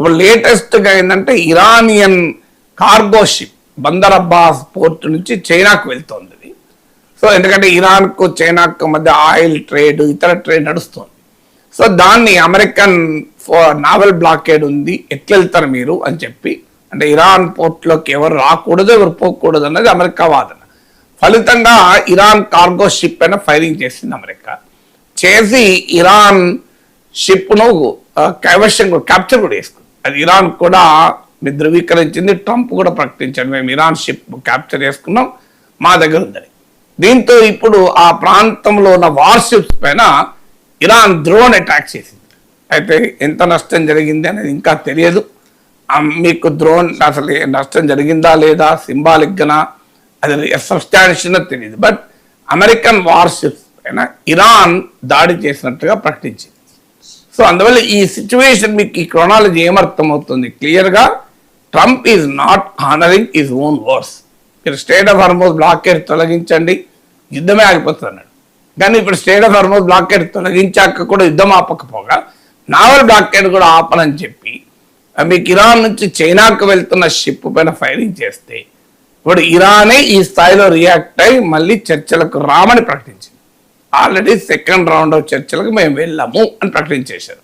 ఇప్పుడు లేటెస్ట్గా ఏంటంటే Iranian cargo ship Bandar Abbas port నుంచి చైనాకు వెళ్తోంది. సో ఎందుకంటే ఇరాన్కు చైనాకు మధ్య ఆయిల్ ట్రేడ్ ఇతర ట్రేడ్ నడుస్తుంది. సో దాన్ని అమెరికన్ నావల్ బ్లాకేడ్ ఉంది, ఎట్లెళ్తారు మీరు అని చెప్పి, అంటే ఇరాన్ పోర్ట్లోకి ఎవరు రాకూడదు ఎవరు పోకూడదు అన్నది అమెరికా వాదన. ఫలితంగా ఇరాన్ కార్గో షిప్ పైన ఫైరింగ్ చేసింది అమెరికా. చేసి ఇరాన్ షిప్ను కైవశం క్యాప్చర్ కూడా చేసుకుంది. అది ఇరాన్ కూడా ధృవీకరించింది, ట్రంప్ కూడా ప్రకటించాడు మేము ఇరాన్ షిప్ క్యాప్చర్ చేసుకున్నాం, మా దగ్గర ఉందని. దీంతో ఇప్పుడు ఆ ప్రాంతంలో ఉన్న వార్షిప్స్ పైన ఇరాన్ డ్రోన్ అటాక్ చేసింది. అయితే ఎంత నష్టం జరిగింది అనేది ఇంకా తెలియదు. మీకు డ్రోన్ అసలు నష్టం జరిగిందా లేదా, సింబాలిక్గానా, అది సబ్స్టాన్షియల్ తెలియదు. బట్ అమెరికన్ వార్షిప్స్ పైన ఇరాన్ దాడి చేసినట్టుగా ప్రకటించింది. సో అందువల్ల ఈ సిచ్యువేషన్ మీకు ఈ క్రోనాలజీ ఏమర్థమవుతుంది క్లియర్గా, Trump is not honouring his own words. మీరు స్టేట్ ఆఫ్ హార్మోజ్ బ్లాకేడ్ తొలగించండి, యుద్ధమే ఆగిపోతుంది. కానీ ఇప్పుడు స్టేట్ ఆఫ్ హార్మోజ్ బ్లాకేడ్ తొలగించాక కూడా యుద్ధం ఆపకపోగా నావల్ బ్లాకేడ్ కూడా ఆపనని చెప్పి మీకు ఇరాన్ నుంచి చైనాకు వెళ్తున్న షిప్ పైన ఫైరింగ్ చేస్తే ఇప్పుడు ఇరానే ఈ స్థాయిలో రియాక్ట్ అయి మళ్ళీ చర్చలకు రామని ప్రకటించింది. ఆల్రెడీ సెకండ్ రౌండ్ ఆఫ్ చర్చలకు మేము వెళ్ళాము అని ప్రకటించేశారు.